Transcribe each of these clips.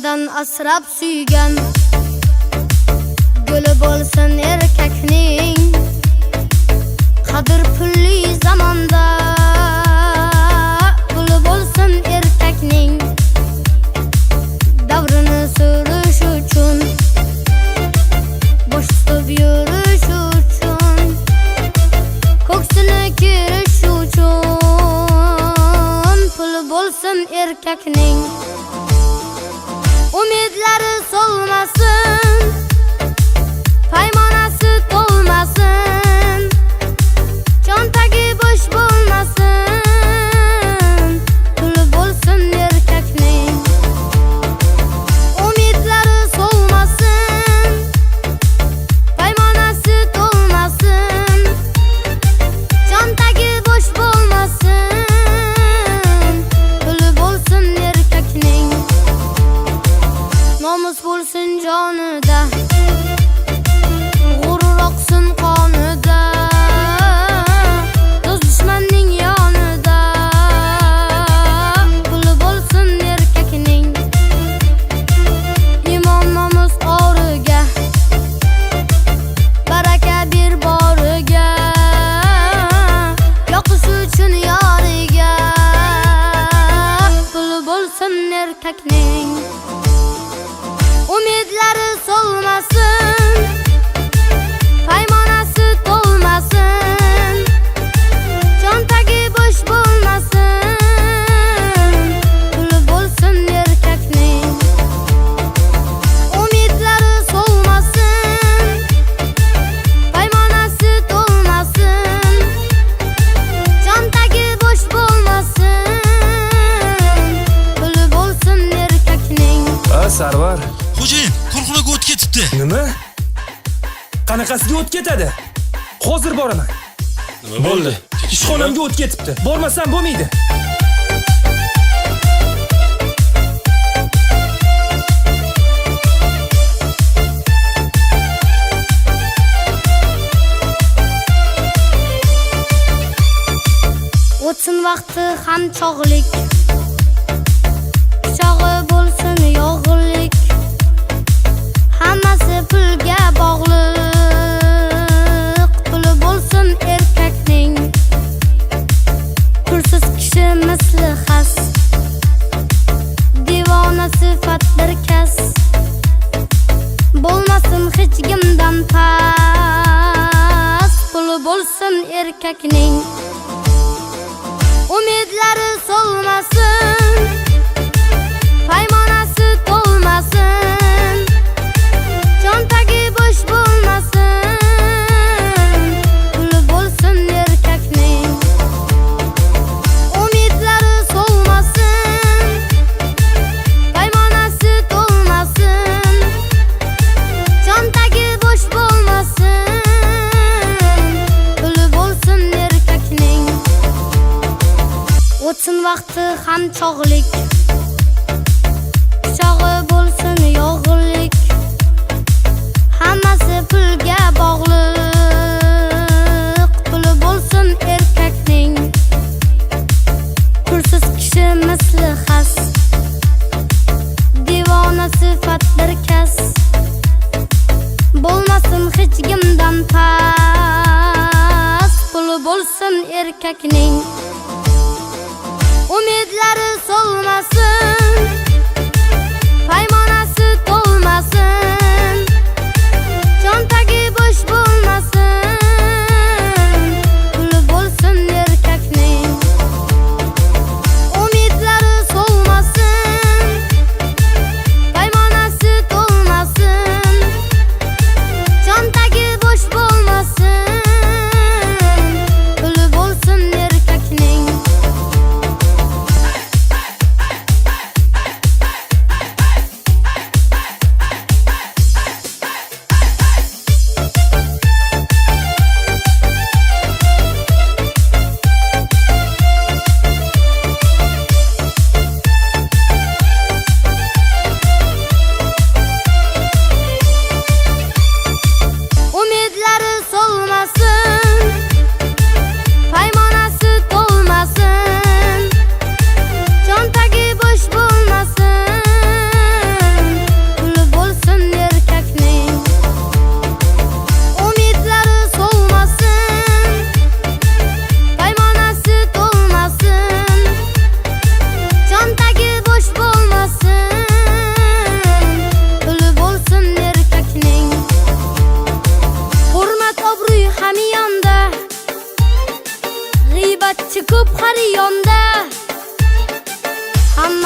Onadan asrab suygan guli bo'lsin erkakning, qadr pulli zamonda guli bo'lsin erkakning. Davrini surish uchun, bosh tutib yurish uchun, ko'ksini kirish uchun puli bo'lsin erkakning. Umidlari so'lmasin, paymonasi to'lmasin, chontagi bo'sh bo'lmasin, puli bo'lsin erkakning. Umidlari so'lmasin, paymonasi to'lmasin, chontagi bo'sh bo'lmasin, puli bo'lsin erkakning. Nomus bo'lsin jonida, g'urur oqsin qonida, do'st dushmanning yonida puli bo'lsin erkakning. Imon nomus origa, baraka bir boriga, yoqish uchun yoriga puli bo'lsin erkakning. Umidlari so'lmasin, paymonasi to'lmasin, chontagi bo'sh bo'lmasin, puli bo'lsin erkakning. Umidlari so'lmasin, paymonasi to'lmasin, chontagi bo'sh bo'lmasin, puli bo'lsin erkakning. Sarvar, Xo'jayin, korxonaga o't ketibdi. nima? Qanaqasiga o't ketadi? Hozir boraman. Nima bo'ldi? Ishxonamga o't ketibdi. Bormasam bo'lmaydi. O'tsin vaqti ham chog'lik, pichog'i bo'lsin yog'lik, hammasi pulga bog'liq, puli bo'lsin erkakning. Pulsiz kishi misli xas, devona sifat bir kas, bo'lmasin hech kimdan past, puli bo'lsin erkakning. Umidlari so'lmasin, paymonasi to'lmasin, chontagi bo'sh bo'lmasin, puli bo'lsin erkakning. Umidlari so'lmasin, paymonasi to'lmasin, chontagi bo'sh bo'lmasin, puli bo'lsin erkakning. O'tsin vaqti ham chog'lik, pichog'i bo'lsin yog'lik, hammasi pulga bog'liq, puli bo'lsin erkakning. Pulsiz kishi misli xas, devona sifat bir kas, bo'lmasin hech kimdan past, puli bo'lsin erkakning. Umidlari so'lmasin, paymonasi to'lmasin, chontagi bo'sh bo'lmasin, puli bo'lsin erkakning. Umidlari so'lmasin, paymonasi to'lmasin, chontagi bo'sh bo'lmasin, puli bo'lsin erkakning.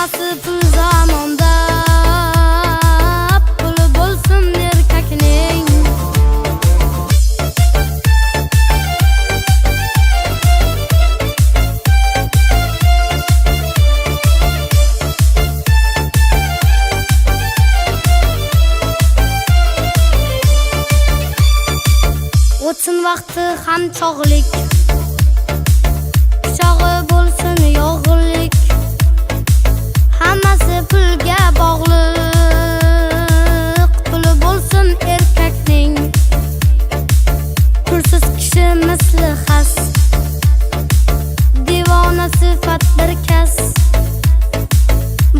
hammasi pul zamonda. Puli bo'lsin erkakning. O'tsin vaqti ham chog'lik, quchog'i bo'lsin yog'lik. Hammasi pulga bog'liq, puli bo'lsin erkakning. Pulsiz kishi misli xas, devona sifat bir kas.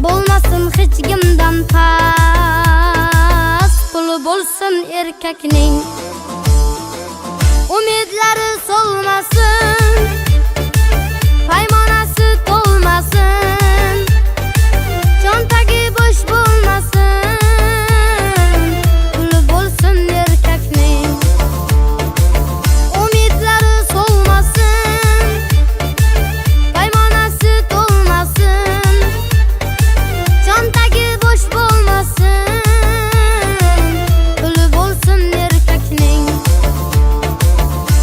Bo'lmasin hech kimdan past, puli bo'lsin erkakning. Umidlari so'lmasin, paymonasi to'lmasin, cho'ntagi bo'sh bo'lmasin, puli bo'lsin erkakning. Umidlari so'lmasin, paymonasi to'lmasin, cho'ntagi bo'sh bo'lmasin, puli bo'lsin erkakning.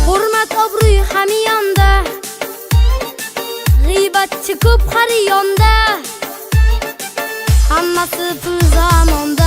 Hurmat obro'y hamyonda, g'iybatchi ko'p har yonda. Hammasi pul zamonda.